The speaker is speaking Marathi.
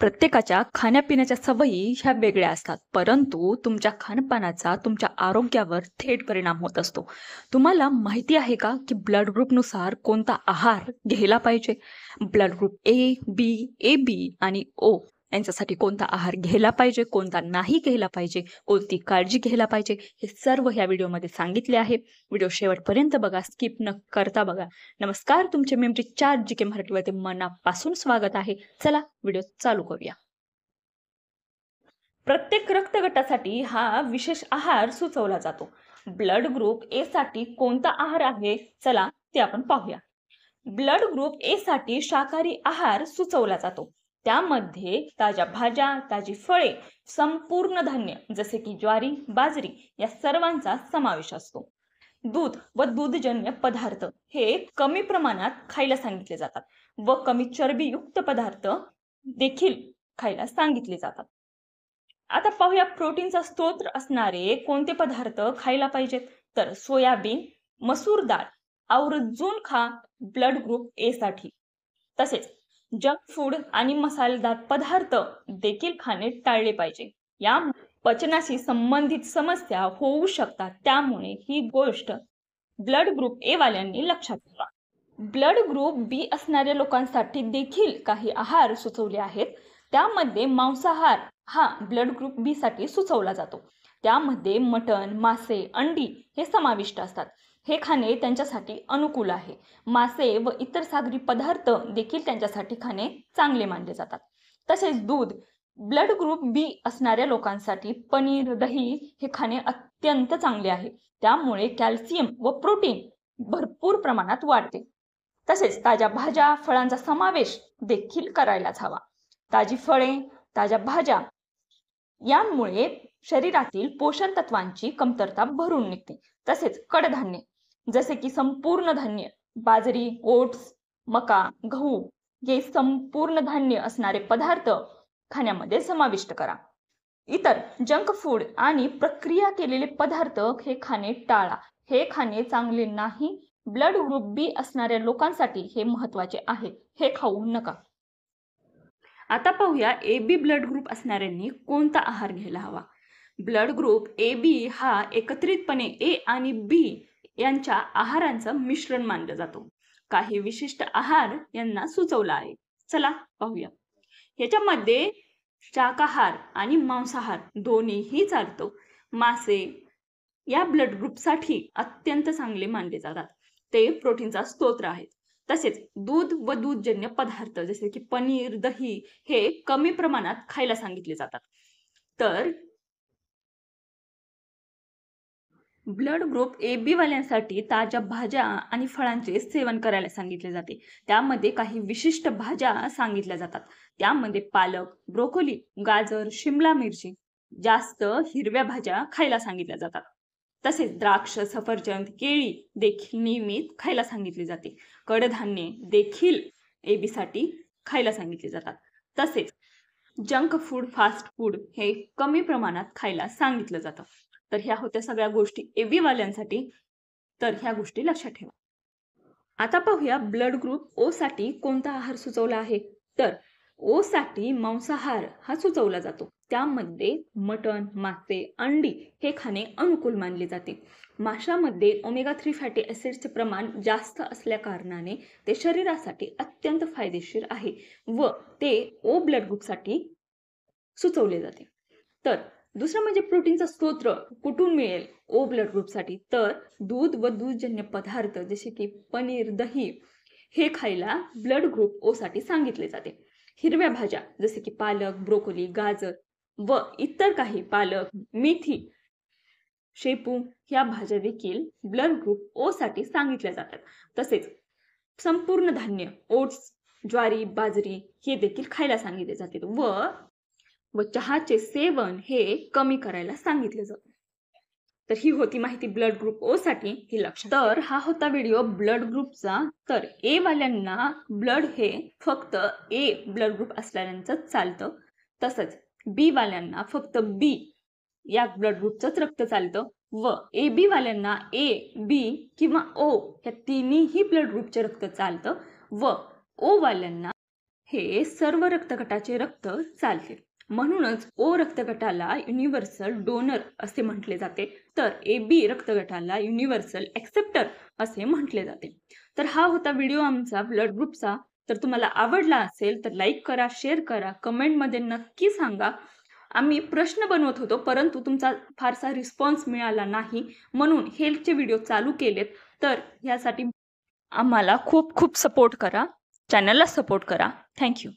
प्रत्येकाच्या खाण्यापिण्याच्या सवयी ह्या वेगळ्या असतात, परंतु तुमच्या खानपानाचा तुमच्या आरोग्यावर थेट परिणाम होत असतो. तुम्हाला माहिती आहे का की ब्लड ग्रुपनुसार कोणता आहार घ्यायला पाहिजे? Blood group A, B, A B आणि ओ यांच्यासाठी कोणता आहार घ्यायला पाहिजे, कोणता नाही घ्यायला पाहिजे, कोणती काळजी घ्यायला पाहिजे, हे सर्व ह्या व्हिडिओमध्ये सांगितले आहे. व्हिडिओ शेवटपर्यंत बघा, स्किप न करता बघा. नमस्कार, तुमचे मेमरी 4 जी के मराठीवरती मनापासून स्वागत आहे. चला व्हिडिओ चालू करूया. प्रत्येक रक्तगटासाठी हा विशेष आहार सुचवला जातो. ब्लड ग्रुप ए साठी कोणता आहार आहे, चला ते आपण पाहूया. ब्लड ग्रुप ए साठी शाकाहारी आहार सुचवला जातो. त्यामध्ये ताज्या भाज्या, ताजी फळे, संपूर्ण धान्य जसे की ज्वारी, बाजरी या सर्वांचा समावेश असतो. दूध व दूधजन्य पदार्थ हे कमी प्रमाणात खायला सांगितले जातात व कमी चरबीयुक्त पदार्थ देखील खायला सांगितले जातात. आता पाहूया प्रोटीनचा स्रोत असणारे कोणते पदार्थ खायला पाहिजेत. तर सोयाबीन, मसूर डाळ आवर्जून खा ब्लड ग्रुप ए साठी. तसेच जंक फूड आणि मसालेदार पदार्थ देखील खाणे टाळले पाहिजे. या पचनाशी संबंधित समस्या होऊ शकतात, त्यामुळे ही गोष्ट ब्लड ग्रुप ए वाल्यांनी लक्षात ठेवा. ब्लड ग्रुप बी असणाऱ्या लोकांसाठी देखील काही आहार सुचवले आहेत. त्यामध्ये मांसाहार हा ब्लड ग्रुप बी साठी सुचवला जातो. त्यामध्ये मटण, मासे, अंडी हे समाविष्ट असतात. हे खाणे त्यांच्यासाठी अनुकूल आहे. मासे व इतर सागरी पदार्थ देखील त्यांच्यासाठी खाणे चांगले मानले जातात. तसेच दूध ब्लड ग्रुप बी असणाऱ्या लोकांसाठी पनीर, दही हे खाणे अत्यंत चांगले आहे. त्यामुळे कॅल्शियम व प्रोटीन भरपूर प्रमाणात वाढते. तसेच ताज्या भाज्या, फळांचा समावेश देखील करायलाच हवा. ताजी फळे, ताज्या भाज्या यामुळे शरीरातील पोषण तत्वांची कमतरता भरून निघते. तसेच कडधान्य जसे की संपूर्ण धान्य, बाजरी, ओट्स, मका, गहू हे संपूर्ण धान्य असणारे पदार्थ खाण्यामध्ये समाविष्ट करा. इतर जंक फूड आणि प्रक्रिया केलेले पदार्थ हे खाणे टाळा. हे खाणे चांगले नाही. ब्लड ग्रुप बी असणाऱ्या लोकांसाठी हे महत्त्वाचे आहे. हे खाऊ नका. आता पाहूया ए बी ब्लड ग्रुप असणाऱ्यांनी कोणता आहार घ्यायला हवा. ब्लड ग्रुप ए बी हा एकत्रितपणे ए आणि बी यांच्या आहारांचं मिश्रण मानलं जातो. काही विशिष्ट आहार यांना सुचवला आहे. चला पाहूया. याच्यामध्ये शाकाहार आणि मांसाहार दोन्हीही चालतो. मासे या ब्लड ग्रुपसाठी अत्यंत चांगले मानले जातात. ते प्रोटीनचा स्रोत आहेत. तसेच दूध व दूधजन्य पदार्थ जसे की पनीर, दही हे कमी प्रमाणात खायला सांगितले जातात. तर ब्लड ग्रुप ए बी वाल्यांसाठी ताज्या भाज्या आणि फळांचे सेवन करायला सांगितले जाते. त्यामध्ये काही विशिष्ट भाज्या सांगितल्या जातात. त्यामध्ये पालक, ब्रोकोली, गाजर, शिमला मिरची जास्त हिरव्या भाज्या खायला सांगितल्या जातात. तसेच द्राक्ष, सफरचंद, केळी देखील नियमित खायला सांगितले जाते. कडधान्ये देखील ए बी साठी खायला सांगितले जातात. तसेच जंक फूड, फास्ट फूड हे कमी प्रमाणात खायला सांगितलं जातं. तर ह्या होत्या सगळ्या गोष्टी ए बी वाल्यांसाठी. तर ह्या गोष्टी लक्षात ठेवा. आता पाहूया ब्लड ग्रुप ओ साठी कोणता आहार सुचवला आहे. तर ओ साठी मांसाहार हा सुचवला जातो. त्यामध्ये मटण, मासे, अंडी हे खाणे अनुकूल मानले जाते. माशामध्ये ओमेगा 3 फॅटी ॲसिडचे प्रमाण जास्त असल्या कारणाने ते शरीरासाठी अत्यंत फायदेशीर आहे व ते ओ ब्लड ग्रुपसाठी सुचवले जाते. तर दुसरं म्हणजे प्रोटीनचा स्रोत कुठून मिळेल ओ ब्लड ग्रुपसाठी. तर दूध व दूधजन्य पदार्थ जसे की पनीर, दही हे खायला ब्लड ग्रुप ओ साठी सांगितले जाते. हिरव्या भाज्या जसे की पालक, ब्रोकोली, गाजर व इतर काही पालक, मेथी, शेपू ह्या भाज्या देखील ब्लड ग्रुप ओ साठी सांगितल्या जातात. तसेच संपूर्ण धान्य, ओट्स, ज्वारी, बाजरी हे देखील खायला सांगितले जाते व चहाचे सेवन हे कमी करायला सांगितले जाते. तर ही होती माहिती ब्लड ग्रुप ओ साठी, ही लक्षात. तर हा होता व्हिडिओ ब्लड ग्रुपचा. तर ए वाल्यांना ब्लड हे फक्त ए ब्लड ग्रुप असलेल्यांचं चालतं. तसंच बी वाल्यांना फक्त बी या ब्लड ग्रुपचंच रक्त चालतं व ए बी वाल्यांना ए, बी किंवा ओ या तिन्ही ब्लड ग्रुपचे रक्त चालतं व ओ वाल्यांना हे सर्व रक्तगटाचे रक्त चालते. म्हणूनच ओ रक्तगटाला युनिव्हर्सल डोनर असे म्हटले जाते, तर AB रक्तगटाला युनिव्हर्सल ॲक्सेप्टर असे म्हटले जाते. तर हा होता व्हिडिओ आमचा ब्लड ग्रुपचा. तर तुम्हाला आवडला असेल तर लाईक करा, शेअर करा, कमेंटमध्ये नक्की सांगा. आम्ही प्रश्न बनवत होतो, परंतु तुमचा फारसा रिस्पॉन्स मिळाला नाही, म्हणून हेल्थचे व्हिडिओ चालू केलेत. तर यासाठी आम्हाला खूप खूप सपोर्ट करा, चॅनलला सपोर्ट करा. Thank you.